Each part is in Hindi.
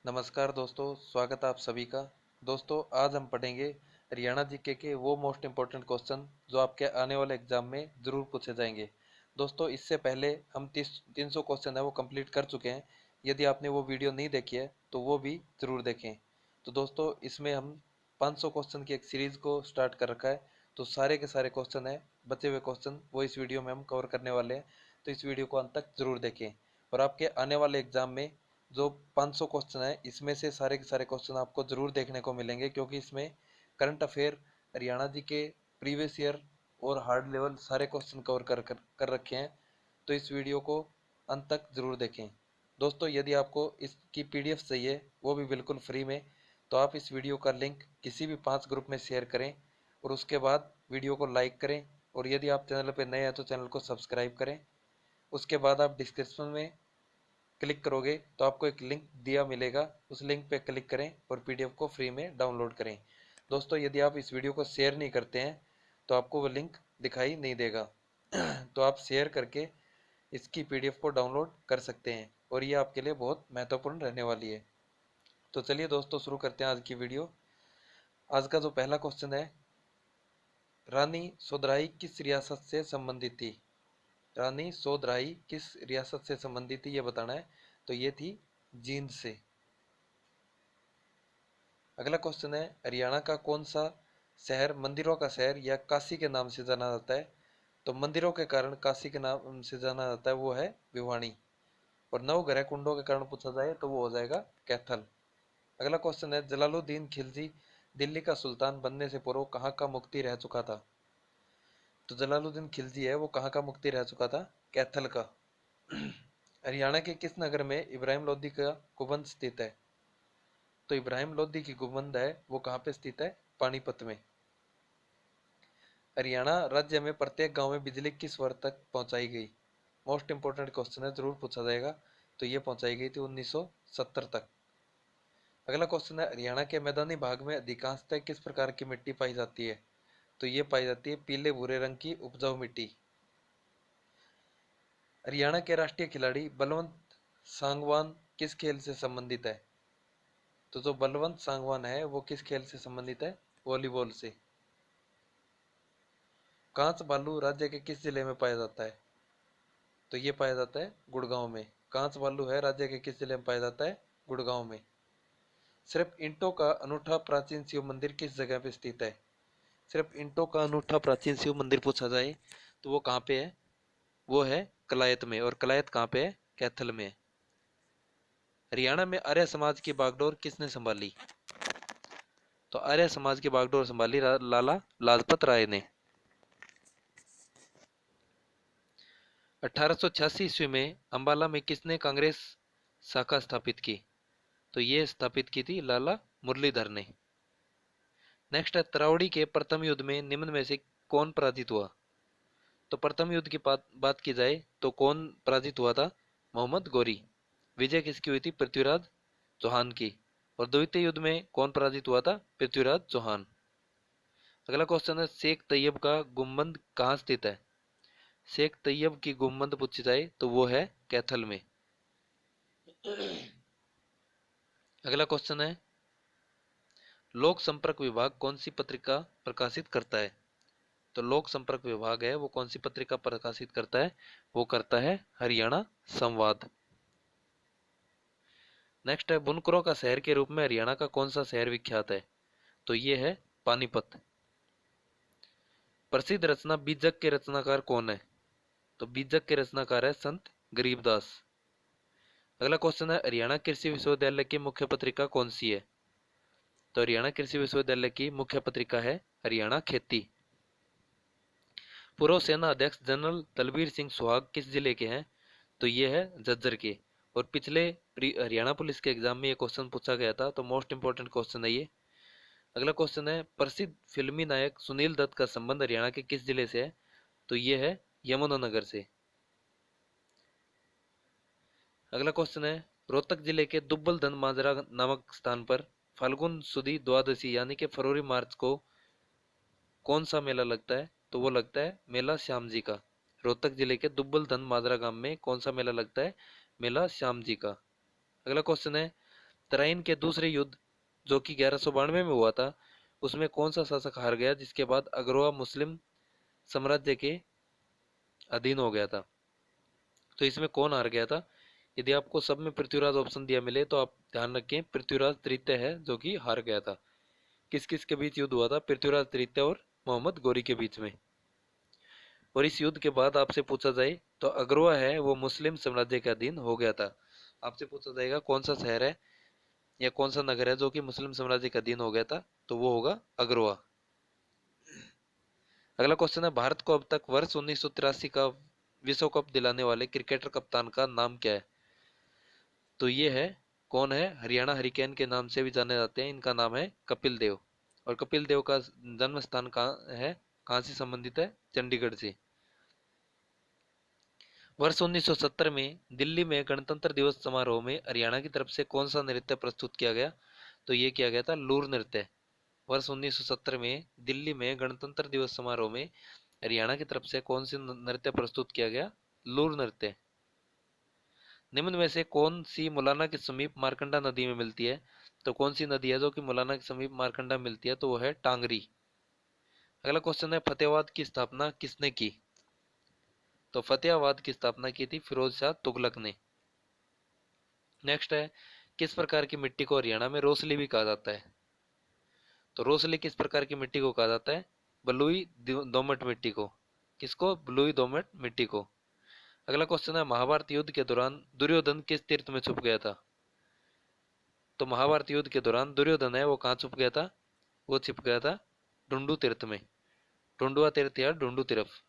नमस्कार दोस्तों, स्वागत है आप सभी का। दोस्तों, आज हम पढ़ेंगे हरियाणा जीके के वो मोस्ट इम्पोर्टेंट क्वेश्चन जो आपके आने वाले एग्जाम में ज़रूर पूछे जाएंगे। दोस्तों, इससे पहले हम 300 क्वेश्चन है वो कंप्लीट कर चुके हैं। यदि आपने वो वीडियो नहीं देखी है तो वो भी ज़रूर देखें। तो दोस्तों, इसमें हम 500 क्वेश्चन की एक सीरीज़ को स्टार्ट कर रखा है। तो सारे के सारे क्वेश्चन है, बचे हुए क्वेश्चन वो इस वीडियो में हम कवर करने वाले हैं। तो इस वीडियो को अंत तक ज़रूर देखें। और आपके आने वाले एग्जाम में जो 500 क्वेश्चन है, इसमें से सारे के सारे क्वेश्चन आपको जरूर देखने को मिलेंगे, क्योंकि इसमें करंट अफेयर, हरियाणा जी के प्रीवियस ईयर और हार्ड लेवल सारे क्वेश्चन कवर कर रखे हैं। तो इस वीडियो को अंत तक जरूर देखें। दोस्तों, यदि आपको इसकी पीडीएफ चाहिए, वो भी बिल्कुल फ्री में, तो आप इस वीडियो का लिंक किसी भी 5 ग्रुप में शेयर करें और उसके बाद वीडियो को लाइक करें। और यदि आप चैनल पर नए हैं तो चैनल को सब्सक्राइब करें। उसके बाद आप डिस्क्रिप्शन में क्लिक करोगे तो आपको एक लिंक दिया मिलेगा, उस लिंक पे क्लिक करें और पीडीएफ को फ्री में डाउनलोड करें। दोस्तों, यदि आप इस वीडियो को शेयर नहीं करते हैं तो आपको वो लिंक दिखाई नहीं देगा। तो आप शेयर करके इसकी पीडीएफ को डाउनलोड कर सकते हैं और ये आपके लिए बहुत महत्वपूर्ण रहने वाली है। तो चलिए दोस्तों, शुरू करते हैं आज की वीडियो। आज का जो पहला क्वेश्चन है, रानी सोधराई किस रियासत से संबंधित थी? रानी सोधराई किस रियासत से संबंधित थी, ये बताना है। तो ये थी जींद से। अगला क्वेश्चन है, हरियाणा का कौन सा शहर मंदिरों का शहर या काशी के नाम से जाना जाता है? तो मंदिरों के कारण काशी के नाम से जाना जाता है, वो है भिवानी। और नवग्रह कुंडों के कारण पूछा जाए तो वो हो जाएगा कैथल। अगला क्वेश्चन है, जलालुद्दीन खिलजी दिल्ली का सुल्तान बनने से पूर्व कहाँ का मुक्ति रह चुका था? तो जलालुद्दीन खिलजी है वो कहाँ का मुक्ति रह चुका था? कैथल का। हरियाणा के किस नगर में इब्राहिम लोदी का कुबंद स्थित है? तो इब्राहिम लोदी की कुबंद है वो कहाँ पे स्थित है? पानीपत में। हरियाणा राज्य में प्रत्येक गांव में बिजली किस वर्ष तक पहुंचाई गई? मोस्ट इंपोर्टेंट क्वेश्चन है, जरूर पूछा जाएगा। तो ये पहुंचाई गई थी 1970 तक। अगला क्वेश्चन है, हरियाणा के मैदानी भाग में अधिकांशतः किस प्रकार की मिट्टी पाई जाती है? तो ये पाई जाती है पीले भूरे रंग की उपजाऊ मिट्टी। हरियाणा के राष्ट्रीय खिलाड़ी बलवंत सांगवान किस खेल से संबंधित है? तो जो बलवंत सांगवान है वो किस खेल से संबंधित है? वॉलीबॉल से। कांच भालू राज्य के किस जिले में पाया जाता है? तो ये पाया जाता है गुड़गांव में। कांच भालू है राज्य के किस जिले में पाया जाता है? गुड़गांव में। सिर्फ ईंटों का अनूठा प्राचीन शिव मंदिर किस जगह पे स्थित है? सिर्फ ईंटों का अनूठा प्राचीन शिव मंदिर पूछा जाए तो वो कहाँ पे है? वो है कलायत में। और कलायत कहाँ पे है? कैथल में। हरियाणा में आर्य समाज की बागडोर किसने संभाली? तो आर्य समाज की बागडोर संभाली लाला लाजपत राय ने। 1886 ईस्वी में अंबाला में किसने कांग्रेस शाखा स्थापित की? तो ये स्थापित की थी लाला मुरलीधर ने। नेक्स्ट है, तरावड़ी के प्रथम युद्ध में निम्न में से कौन पराजित हुआ? तो प्रथम युद्ध की बात की जाए तो कौन पराजित हुआ था? मोहम्मद गौरी। विजय किसकी हुई थी? पृथ्वीराज चौहान की। और द्वितीय युद्ध में कौन पराजित हुआ था? पृथ्वीराज चौहान। अगला क्वेश्चन है, शेख तैयब का गुम्बद कहाँ स्थित है? शेख तैयब की गुम्बद पूछी जाए तो वो है कैथल में। अगला क्वेश्चन है, लोक संपर्क विभाग कौन सी पत्रिका प्रकाशित करता है? तो लोक संपर्क विभाग है वो कौन सी पत्रिका प्रकाशित करता है? वो करता है हरियाणा संवाद। नेक्स्ट है, बुनकरों का शहर के रूप में हरियाणा का कौन सा शहर विख्यात है? तो ये है पानीपत। प्रसिद्ध रचना बीजक के रचनाकार कौन है? तो बीजक के रचनाकार है संत गरीबदास। अगला क्वेश्चन है, हरियाणा कृषि विश्वविद्यालय की मुख्य पत्रिका कौन सी है? तो हरियाणा कृषि विश्वविद्यालय की मुख्य पत्रिका है हरियाणा खेती। पूर्व सेना अध्यक्ष जनरल दलबीर सिंह सुहाग किस जिले के हैं? तो ये है झज्जर के। और पिछले हरियाणा पुलिस के एग्जाम में ये क्वेश्चन पूछा गया था, तो मोस्ट इंपोर्टेंट क्वेश्चन है ये। अगला क्वेश्चन है, प्रसिद्ध फिल्मी नायक सुनील दत्त का संबंध हरियाणा के किस जिले से है? तो ये है यमुनानगर से। अगला क्वेश्चन है, रोहतक जिले के दुब्बल धन माजरा नामक स्थान पर फाल्गुन सुदी द्वादशी यानी कि फरवरी मार्च को कौन सा मेला लगता है? तो वो लगता है मेला श्याम जी का। रोहतक जिले के दुब्बल धन माजरा गांव में कौन सा मेला लगता है? मेला श्याम जी का। अगला क्वेश्चन है, तराइन के दूसरे युद्ध जो कि 1192 में हुआ था, उसमें कौन सा शासक हार गया, जिसके बाद अग्रवा मुस्लिम साम्राज्य के अधीन हो गया था? तो इसमें कौन हार गया था? यदि आपको सब में पृथ्वीराज ऑप्शन दिया मिले तो आप ध्यान रखें, पृथ्वीराज तृतीय है जो कि हार गया था। किस किस के बीच युद्ध हुआ था? पृथ्वीराज तृतीय और मोहम्मद गौरी के बीच में। और इस युद्ध के बाद आपसे पूछा जाए तो अग्रवा है वो मुस्लिम साम्राज्य के अधीन हो गया था। आपसे पूछा जाएगा कौन सा शहर है या कौन सा नगर है जो कि मुस्लिम साम्राज्य के अधीन हो गया था, तो वो होगा अग्रवा। अगला क्वेश्चन है, भारत को अब तक वर्ष 1983 का विश्व कप दिलाने वाले क्रिकेटर कप्तान का नाम क्या है? तो ये है, कौन है? हरियाणा हरिकेन के नाम से भी जाने जाते हैं, इनका नाम है कपिल देव। और कपिल देव का जन्म स्थान कहाँ है, कहाँ से संबंधित है? चंडीगढ़ से। वर्ष 1970 में दिल्ली में गणतंत्र दिवस समारोह में हरियाणा की तरफ से कौन सा नृत्य प्रस्तुत किया गया? तो ये किया गया था लूर नृत्य। वर्ष 1970 में दिल्ली में गणतंत्र दिवस समारोह में हरियाणा की तरफ से कौन सी नृत्य प्रस्तुत किया गया? लूर नृत्य। निम्न में से कौन सी मुलाना के समीप मारकंडा नदी में मिलती है? तो कौन सी नदी है जो कि मुलाना के समीप मारकंडा मिलती है? तो वो है टांगरी। अगला क्वेश्चन है, फतेहाबाद की स्थापना किसने की? तो फतेहाबाद की स्थापना की थी फिरोज शाह तुगलक ने। नेक्स्ट है, किस प्रकार की मिट्टी को हरियाणा में रोसली भी कहा जाता है? तो रोसली किस प्रकार की मिट्टी को कहा जाता है? बलुई दोमट मिट्टी को। किसको? बलुई दोमट मिट्टी को। अगला क्वेश्चन है, महाभारत युद्ध के दौरान दुर्योधन किस तीर्थ में छुप गया था? तो महाभारत युद्ध के दौरान दुर्योधन है वो कहाँ छुप गया था? वो छिप गया था ढूंढू तीर्थ में। ढूंढुआ तीर्थ या ढूंढू तीर्थ।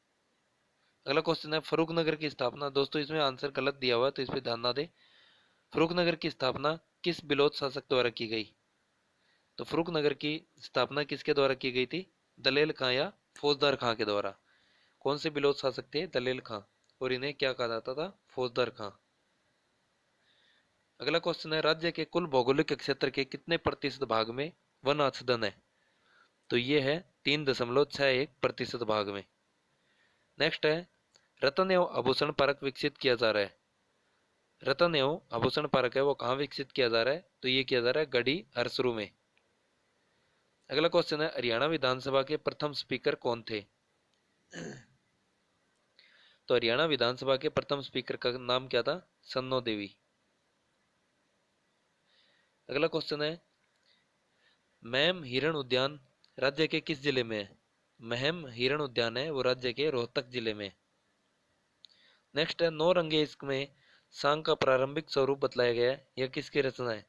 अगला क्वेश्चन है, फरुखनगर की स्थापना, दोस्तों इसमें आंसर गलत दिया हुआ है तो इस पे ध्यान ना दें। फरुखनगर की स्थापना किस बिलोत शासक द्वारा की गई? तो फरुखनगर की स्थापना किसके द्वारा की गई थी? दलेल खां या फौजदार खां के द्वारा। कौन से बिलोत शासक थे? दलेल खां। और इन्हें क्या कहा जाता था? फौजदार खां। अगला क्वेश्चन है, राज्य के कुल भौगोलिक क्षेत्र के कितने प्रतिशत भाग में वन आच्छादन है? तो ये है 3.61% भाग में। नेक्स्ट है, रत्न एवं आभूषण पार्क विकसित किया जा रहा है। रत्न एवं आभूषण पार्क है वो कहाँ विकसित किया जा रहा है? तो ये किया जा रहा है गढ़ी हरसरू में। अगला क्वेश्चन है, हरियाणा विधानसभा के प्रथम स्पीकर कौन थे? तो हरियाणा विधानसभा के प्रथम स्पीकर का नाम क्या था? सन्नो देवी। अगला क्वेश्चन है, महम हिरण उद्यान राज्य के किस जिले में है? महम हिरण उद्यान है वो राज्य के रोहतक जिले में। नेक्स्ट है, नौ रंगे इश्क में सांग का प्रारंभिक स्वरूप बतलाया गया है, यह किसकी रचना है?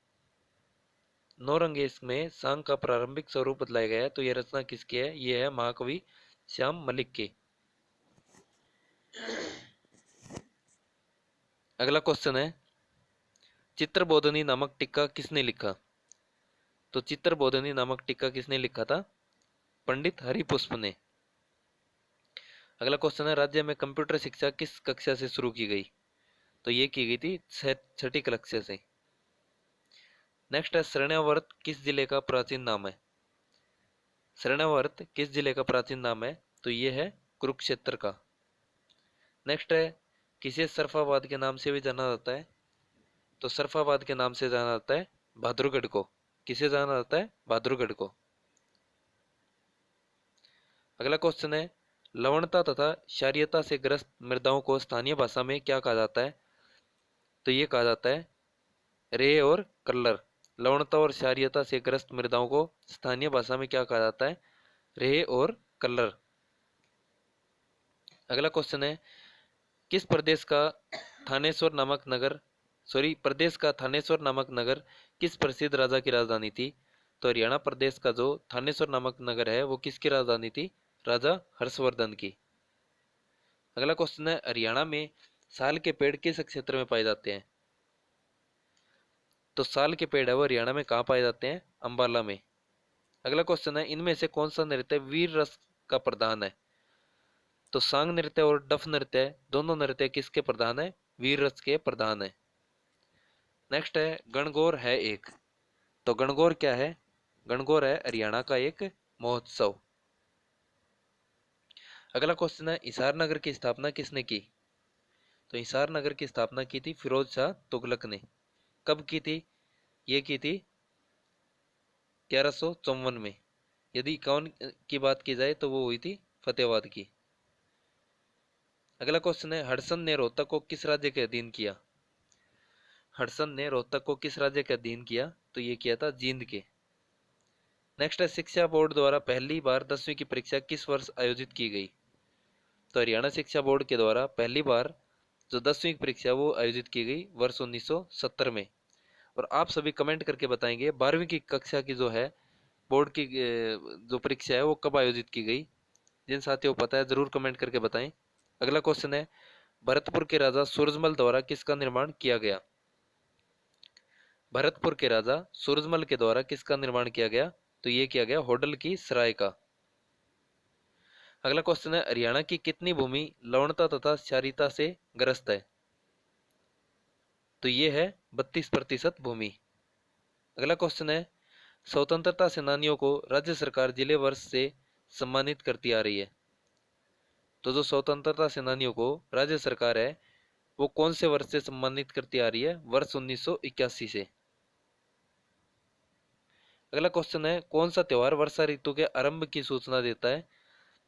नौ रंगे इश्क में सांग का प्रारंभिक स्वरूप बतलाया गया है तो यह रचना किसकी है? यह है महाकवि श्याम मलिक की। अगला क्वेश्चन है, चित्रबोधनी नामक टीका किसने लिखा? तो चित्रबोधनी नामक टीका किसने लिखा था? पंडित हरिपुष्प ने। अगला क्वेश्चन है, राज्य में कंप्यूटर शिक्षा किस कक्षा से शुरू की गई? तो ये की गई थी छठी कक्षा से। नेक्स्ट है, शरणावर्त किस जिले का प्राचीन नाम है? शरणावर्त किस जिले का प्राचीन नाम है? तो ये है कुरुक्षेत्र का। नेक्स्ट है, किसे सरफाबाद के नाम से भी जाना जाता है? तो सरफाबाद के नाम से जाना जाता है बहादुरगढ़ को। किसे जाना जाता है? बहादुरगढ़ को। अगला क्वेश्चन है, लवणता तथा क्षारीयता से ग्रस्त मृदाओं को स्थानीय भाषा में क्या कहा जाता है? तो ये कहा जाता है रेय और कल्लर। लवणता और क्षारीयता से ग्रस्त मृदाओं को स्थानीय भाषा में क्या कहा जाता है? रेय और कल्लर। अगला क्वेश्चन है, किस प्रदेश का थानेश्वर नामक नगर किस प्रसिद्ध राजा की राजधानी थी? तो हरियाणा प्रदेश का जो थानेश्वर नामक नगर है वो किसकी राजधानी थी? राजा हर्षवर्धन की। अगला क्वेश्चन है, हरियाणा में साल के पेड़ किस क्षेत्र में पाए जाते हैं? तो साल के पेड़ है वो हरियाणा में कहाँ पाए जाते हैं? अंबाला में। अगला क्वेश्चन है, इनमें से कौन सा नृत्य वीर रस का प्रधान है? तो सांग नृत्य और डफ नृत्य दोनों नृत्य किसके प्रधान है? वीर रस के प्रधान है। नेक्स्ट है, गणगौर है एक। तो गणगौर क्या है? गणगौर है हरियाणा का एक महोत्सव। अगला क्वेश्चन है, हिसार नगर की स्थापना किसने की? तो हिसार नगर की स्थापना की थी फिरोज शाह तुगलक ने। कब की थी? ये की थी 1154 में। यदि 51 की बात की जाए तो वो हुई थी फतेहाबाद की। अगला क्वेश्चन है, हडसन ने रोहतक को किस राज्य के अधीन किया? हडसन ने रोहतक को किस राज्य के अधीन किया? तो ये किया था जींद के। नेक्स्ट है, शिक्षा बोर्ड द्वारा पहली बार 10वीं की परीक्षा किस वर्ष आयोजित की गई? तो हरियाणा शिक्षा बोर्ड के द्वारा पहली बार जो 10वीं की परीक्षा वो आयोजित की गई वर्ष 1970 में। और आप सभी कमेंट करके बताएंगे 12वीं की कक्षा की जो है बोर्ड की जो परीक्षा है वो कब आयोजित की गई। जिन साथियों को पता है जरूर कमेंट करके बताएं। अगला क्वेश्चन है, भरतपुर के राजा सूरजमल द्वारा किसका निर्माण किया गया? भरतपुर के राजा सूरजमल के द्वारा किसका निर्माण किया गया? तो ये किया गया होडल की सराय का। अगला क्वेश्चन है, हरियाणा की कितनी भूमि लवणता तथा क्षारीयता से ग्रस्त है? तो ये है 32% भूमि। अगला क्वेश्चन है, स्वतंत्रता सेनानियों को राज्य सरकार जिले वर्ष से सम्मानित करती आ रही है। तो जो स्वतंत्रता सेनानियों को राज्य सरकार है वो कौन से वर्ष से सम्मानित करती आ रही है? वर्ष 1981 से। अगला क्वेश्चन है, कौन सा त्योहार वर्षा ऋतु के आरंभ की सूचना देता है?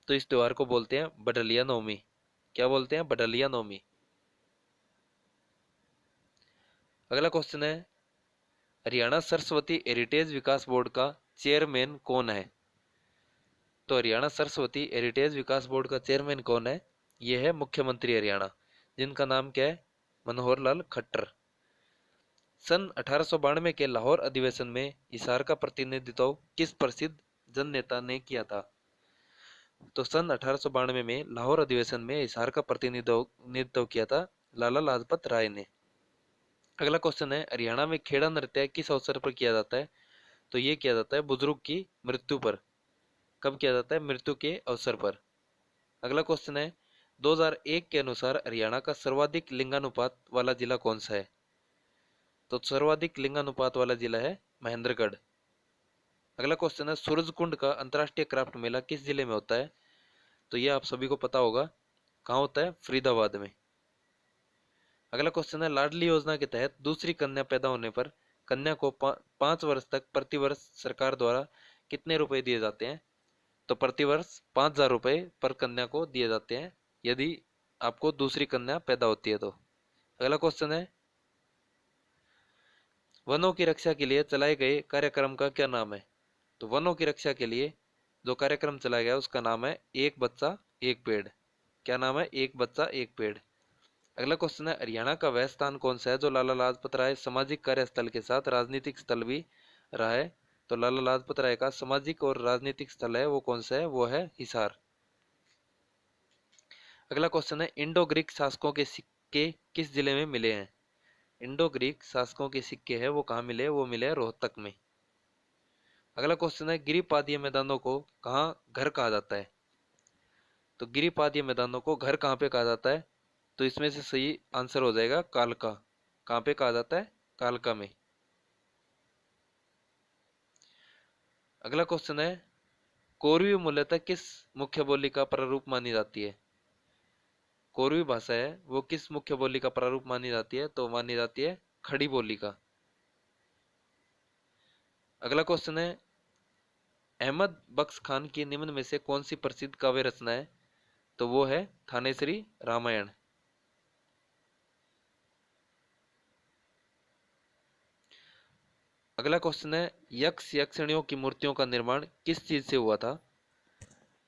तो इस त्योहार को बोलते हैं बडलिया नवमी। क्या बोलते हैं? बडलिया नवमी। अगला क्वेश्चन है, हरियाणा सरस्वती हेरिटेज विकास बोर्ड का चेयरमैन कौन है? तो हरियाणा सरस्वती हेरिटेज विकास बोर्ड का चेयरमैन कौन है? यह है मुख्यमंत्री हरियाणा, जिनका नाम क्या है? मनोहर लाल खट्टर। सन 1892 के लाहौर अधिवेशन में हिसार का प्रतिनिधित्व किस प्रसिद्ध जन नेता ने किया था? तो सन 1892 में लाहौर अधिवेशन में हिसार का प्रतिनिधित्व किया था लाला लाजपत राय ने। अगला क्वेश्चन है, हरियाणा में खेड़ा नृत्य किस अवसर पर किया जाता है? तो ये किया जाता है बुजुर्ग की मृत्यु पर। कब किया जाता है? मृत्यु के अवसर पर। अगला क्वेश्चन है, 2001 के अनुसार हरियाणा का सर्वाधिक लिंगानुपात वाला जिला कौन सा है? तो सर्वाधिक लिंगानुपात वाला जिला है महेंद्रगढ़। अगला क्वेश्चन है, सूरजकुंड का अंतर्राष्ट्रीय क्राफ्ट मेला किस जिले में होता है? तो ये आप सभी को पता होगा, कहाँ होता है? फरीदाबाद में। अगला क्वेश्चन है, लाडली योजना के तहत दूसरी कन्या पैदा होने पर कन्या को 5 वर्ष तक प्रति वर्ष सरकार द्वारा कितने रुपए दिए जाते हैं? तो प्रति वर्ष 5,000 रुपए पर कन्या को दिए जाते हैं यदि आपको दूसरी कन्या पैदा होती है तो। अगला क्वेश्चन है, वनों की रक्षा के लिए चलाए गए कार्यक्रम का क्या नाम है? तो वनों की रक्षा के लिए जो कार्यक्रम चलाया गया उसका नाम है एक बच्चा एक पेड़। क्या नाम है? एक बच्चा एक पेड़। अगला क्वेश्चन है, हरियाणा का वह स्थान कौन सा है जो लाला लाजपत राय सामाजिक कार्यस्थल के साथ राजनीतिक स्थल भी रहा है? तो लाला लाजपत राय का सामाजिक और राजनीतिक स्थल है वो कौन सा है? वो है हिसार। अगला क्वेश्चन है, इंडो ग्रीक शासकों के सिक्के किस जिले में मिले हैं? इंडो ग्रीक शासकों के सिक्के हैं वो कहाँ मिले? वो मिले रोहतक में। अगला क्वेश्चन है, गिरिपादीय मैदानों को कहाँ घर कहा जाता है? तो गिरिपादीय मैदानों को घर कहाँ पे कहा जाता है? तो इसमें से सही आंसर हो जाएगा कालका। कहाँ पे कहा जाता है? कालका में। अगला क्वेश्चन है, कोरवी मूलतः किस मुख्य बोली का प्रारूप मानी जाती है? कोरवी भाषा है वो किस मुख्य बोली का प्रारूप मानी जाती है? तो मानी जाती है खड़ी बोली का। अगला क्वेश्चन है, अहमद बख्श खान की निम्न में से कौन सी प्रसिद्ध काव्य रचना है? तो वो है थानेश्वरी रामायण। अगला क्वेश्चन है, यक्ष यक्षिणियों की मूर्तियों का निर्माण किस चीज से हुआ था?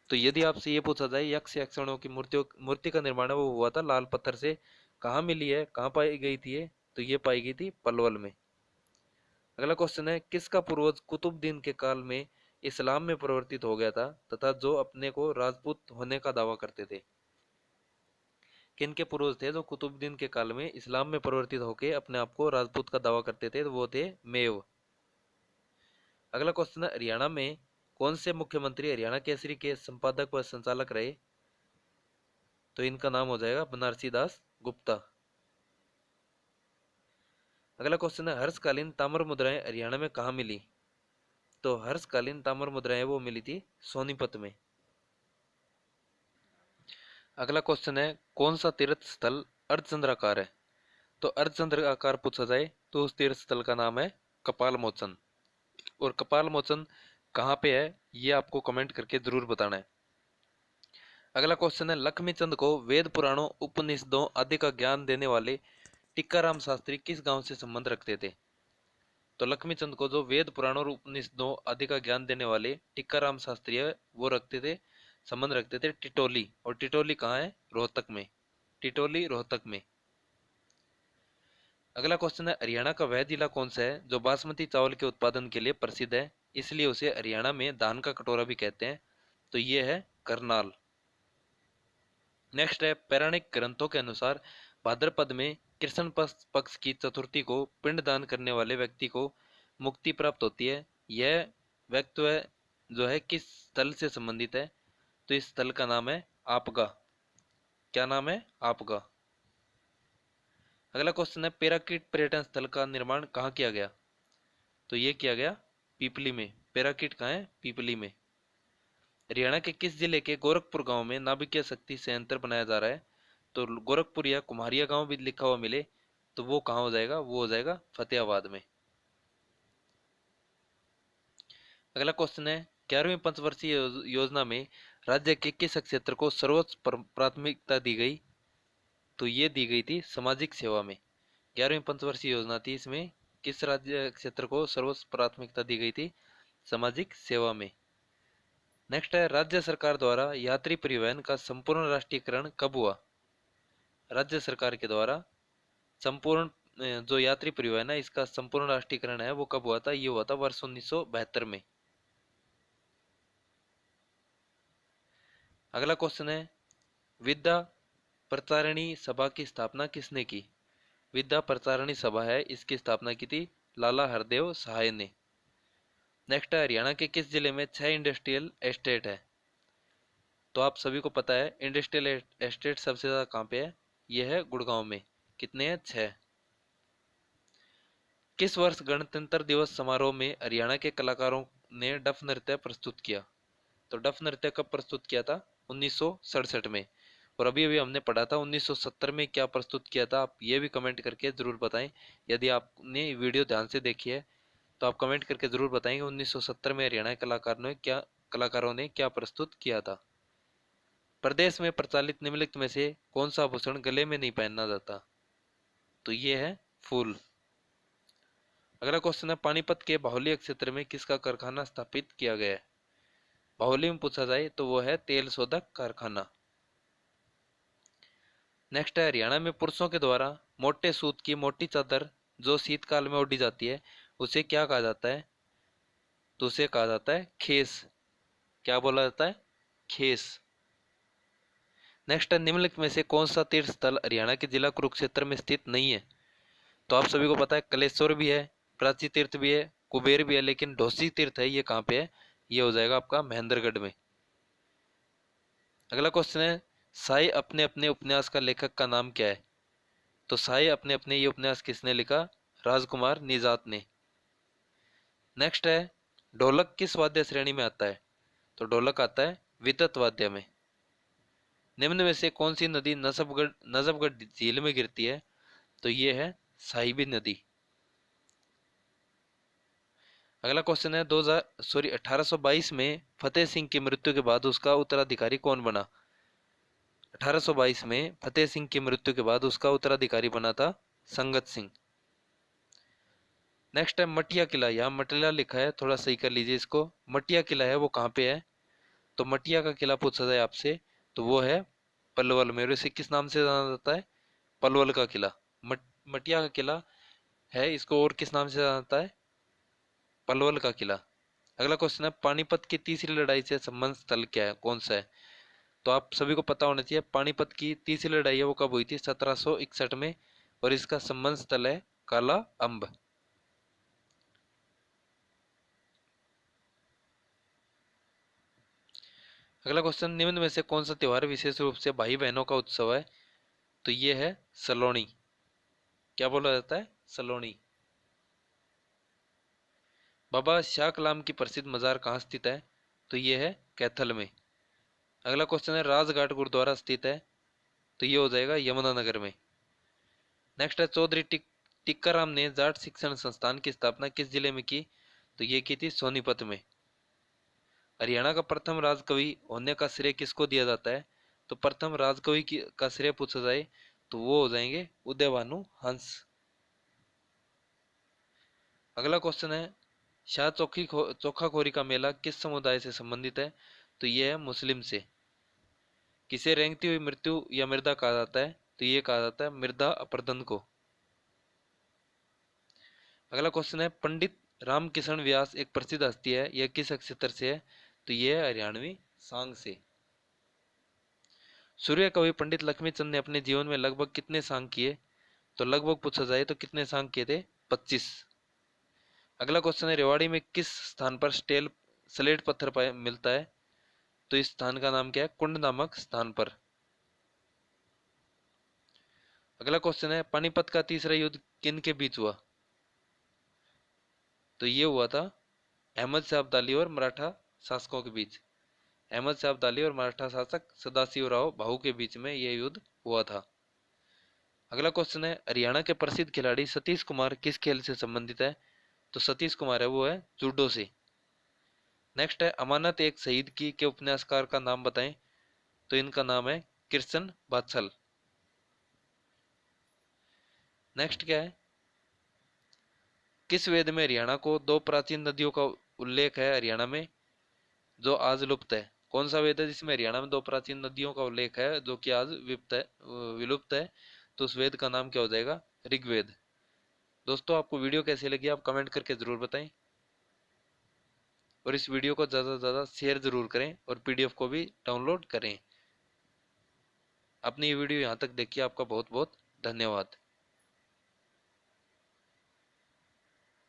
तो यदि आपसे ये पूछा जाए यक्ष यक्षिणियों की मूर्ति का निर्माण है वो हुआ था लाल पत्थर से। कहाँ मिली है, कहाँ पाई गई थी ये? तो ये पाई गई थी पलवल में। अगला क्वेश्चन है, किसका पूर्वज कुतुबुद्दीन के काल में इस्लाम में परिवर्तित हो गया था तथा जो अपने को राजपूत होने का दावा करते थे? किनके पूर्वज थे जो कुतुबुद्दीन के काल में इस्लाम में परिवर्तित होकर अपने आप को राजपूत का दावा करते थे? तो वो थे मेव। अगला क्वेश्चन है, हरियाणा में कौन से मुख्यमंत्री हरियाणा केसरी के संपादक व संचालक रहे? तो इनका नाम हो जाएगा बनारसी दास गुप्ता। अगला क्वेश्चन है, हर्षकालीन ताम्र मुद्राएं हरियाणा में कहाँ मिली? तो हर्षकालीन ताम्र मुद्राएं वो मिली थी सोनीपत में। अगला क्वेश्चन है, कौन सा तीर्थ स्थल अर्धचंद्राकार है? तो अर्धचंद्राकार पूछा जाए तो उस तीर्थ स्थल का नाम है कपाल मोचन। और कपाल मोचन कहाँ पे है ये आपको कमेंट करके जरूर बताना है। अगला क्वेश्चन है, लक्ष्मी चंद को वेद पुराणों उपनिषदों आदि का ज्ञान देने वाले टीकाराम शास्त्री किस गांव से संबंध रखते थे? तो लक्ष्मी चंद को जो वेद पुराणों और उपनिषदों आदि का ज्ञान देने वाले टीकाराम शास्त्री है वो रखते थे, संबंध रखते थे टिटोली। और टिटोली कहाँ है? रोहतक में। टिटोली रोहतक में। अगला क्वेश्चन है, हरियाणा का वह जिला कौन सा है जो बासमती चावल के उत्पादन के लिए प्रसिद्ध है, इसलिए उसे हरियाणा में धान का कटोरा भी कहते हैं? तो ये है करनाल। नेक्स्ट है, पौराणिक ग्रंथों के अनुसार भाद्रपद में कृष्ण पक्ष की चतुर्थी को पिंडदान करने वाले व्यक्ति को मुक्ति प्राप्त होती है। यह व्यक्ति जो है किस स्थल से संबंधित है? तो इस स्थल का नाम है आपगा। क्या नाम है? आपगा। अगला क्वेश्चन है, पेराकीट पर्यटन स्थल का निर्माण कहाँ किया गया? तो ये किया गया पीपली में। पेराकीट कहाँ है? पीपली में। हरियाणा के किस जिले के गोरखपुर गांव में नाभिकीय शक्ति संयंत्र बनाया जा रहा है? तो गोरखपुर या कुम्हारिया गांव भी लिखा हुआ मिले तो वो कहाँ हो जाएगा? वो हो जाएगा फतेहाबाद में। अगला क्वेश्चन है, 11वीं पंचवर्षीय योजना में राज्य के किस क्षेत्र को सर्वोच्च प्राथमिकता दी गई? तो ये दी गई थी सामाजिक सेवा में। 11वीं पंचवर्षीय योजना थी, इसमें किस राज्य क्षेत्र को सर्वोच्च प्राथमिकता दी गई थी? सामाजिक सेवा में। नेक्स्ट है, राज्य सरकार द्वारा यात्री परिवहन का संपूर्ण राष्ट्रीयकरण कब हुआ? राज्य सरकार के द्वारा संपूर्ण जो यात्री परिवहन है इसका संपूर्ण राष्ट्रीयकरण है वो कब हुआ था? ये हुआ था वर्ष 1972 में। अगला क्वेश्चन है, विद्या प्रचारिणी सभा की स्थापना किसने की? विद्या प्रचारिणी सभा है, इसकी स्थापना की थी लाला हरदेव सहाय ने। नेक्स्ट है, हरियाणा के किस जिले में 6 इंडस्ट्रियल एस्टेट है? तो आप सभी को पता है इंडस्ट्रियल एस्टेट सबसे ज्यादा कहाँ पे है? यह है गुड़गांव में। कितने हैं? 6। किस वर्ष गणतंत्र दिवस समारोह में हरियाणा के कलाकारों ने डफ नृत्य प्रस्तुत किया? तो डफ नृत्य कब प्रस्तुत किया था? 1967 में। और अभी अभी हमने पढ़ा था 1970 में क्या प्रस्तुत किया था, आप ये भी कमेंट करके जरूर बताएं। यदि आपने वीडियो ध्यान से देखी है तो आप कमेंट करके जरूर बताएंगे 1970 में हरियाणा के कलाकारों ने क्या प्रस्तुत किया था। प्रदेश में प्रचलित निम्नलिखित में से कौन सा आभूषण गले में नहीं पहनना जाता? तो ये है फूल। अगला क्वेश्चन है, पानीपत के बाहुल्य क्षेत्र में किसका कारखाना स्थापित किया गया है? बाहुल्य में पूछा जाए तो वो है तेल शोधक कारखाना। नेक्स्ट है, हरियाणा में पुरुषों के द्वारा मोटे सूत की मोटी चादर जो शीतकाल में ओढ़ी जाती है उसे क्या कहा जाता है? तो उसे कहा जाता है खेस। क्या बोला जाता है? खेस। नेक्स्ट है, निम्नलिखित में से कौन सा तीर्थ स्थल हरियाणा के जिला कुरुक्षेत्र में स्थित नहीं है? तो आप सभी को पता है कलेश्वर भी है, प्राची तीर्थ भी है, कुबेर भी है, लेकिन ढोसी तीर्थ है ये कहाँ पे है? ये हो जाएगा आपका महेंद्रगढ़ में। अगला क्वेश्चन है, साई अपने अपने उपन्यास का लेखक का नाम क्या है? तो साई अपने अपने ये उपन्यास किसने लिखा? राजकुमार निजात ने। नेक्स्ट है, ढोलक किस वाद्य श्रेणी में आता है? तो ढोलक आता है वितत वाद्य में। निम्न में से कौन सी नदी नजफगढ़ झील में गिरती है? तो ये है साहिबी नदी। अगला क्वेश्चन है, 1822 में फतेह सिंह की मृत्यु के बाद उसका उत्तराधिकारी कौन बना? 1822 में फतेह सिंह की मृत्यु के बाद उसका उत्तराधिकारी बना था संगत सिंह। नेक्स्ट है, मटिया किला, यहाँ मटिया लिखा है थोड़ा सही कर लीजिए इसको। मटिया किला है वो कहाँ पे है? तो मटिया का किला पूछा जाए आपसे तो वो है पलवल में। और इसे किस नाम से जाना जाता है? पलवल का किला। मटिया का किला है, इसको और किस नाम से जाना जाता है? पलवल का किला। अगला क्वेश्चन है, पानीपत की तीसरी लड़ाई से संबंध स्थल क्या है, कौन सा है? तो आप सभी को पता होना चाहिए पानीपत की तीसरी लड़ाई है वो कब हुई थी? 1761 में। और इसका संबंध स्थल है काला अम्ब। अगला क्वेश्चन, निम्न में से कौन सा त्योहार विशेष रूप से भाई बहनों का उत्सव है? तो ये है सलोनी। क्या बोला जाता है? सलोनी। बाबा शाह कलाम की प्रसिद्ध मजार कहाँ स्थित है? तो ये है कैथल में। अगला क्वेश्चन है, राजघाट गुरुद्वारा स्थित है? तो ये हो जाएगा यमुनानगर में। नेक्स्ट है, टीकाराम ने जाट शिक्षण संस्थान की स्थापना किस जिले में की? तो ये की थी सोनीपत में। हरियाणा का प्रथम राजकवि होने का श्रेय किसको दिया जाता है? तो प्रथम राजकवि का श्रेय पूछा जाए तो वो हो जाएंगे उदयभानु हंस। अगला क्वेश्चन है, शाह चोखाखोरी का मेला किस समुदाय से संबंधित है? तो ये है मुस्लिम से। किसे रेंगती हुई मृत्यु या मृदा कहा जाता है? तो ये कहा जाता है मृदा अपरदन को। अगला क्वेश्चन है, पंडित रामकिशन व्यास एक प्रसिद्ध हस्ती है, यह किस क्षेत्र से है? तो यह है हरियाणवी सांग से। सूर्य कवि पंडित लक्ष्मीचंद ने अपने जीवन में लगभग कितने सांग किए? तो लगभग पूछा जाए तो कितने सांग किए थे? 25। अगला क्वेश्चन है, रेवाड़ी में किस स्थान पर स्लेट पत्थर मिलता है? तो इस स्थान का नाम क्या है? कुंड नामक स्थान पर। अगला क्वेश्चन है, पानीपत का तीसरा युद्ध किन के बीच हुआ? तो ये हुआ था अहमद शाह अब्दाली और मराठा शासकों के बीच। अहमद शाह अब्दाली और मराठा शासक सदाशिवराव भाऊ के बीच में यह युद्ध हुआ था। अगला क्वेश्चन है, हरियाणा के प्रसिद्ध खिलाड़ी सतीश कुमार किस खेल से संबंधित है? तो सतीश कुमार है वो है जूडो से। नेक्स्ट है, अमानत एक शहीद की के उपन्यासकार का नाम बताएं? तो इनका नाम है कृष्ण बात्सल। नेक्स्ट क्या है, किस वेद में हरियाणा को दो प्राचीन नदियों का उल्लेख है हरियाणा में जो आज लुप्त है? कौन सा वेद है जिसमें हरियाणा में दो प्राचीन नदियों का उल्लेख है जो कि आज विलुप्त है? तो उस वेद का नाम क्या हो जाएगा? ऋग्वेद। दोस्तों, आपको वीडियो कैसी लगी आप कमेंट करके जरूर बताएं, और इस वीडियो को ज़्यादा से ज़्यादा शेयर जरूर करें और पीडीएफ को भी डाउनलोड करें। आपने ये वीडियो यहाँ तक देखी, आपका बहुत बहुत धन्यवाद।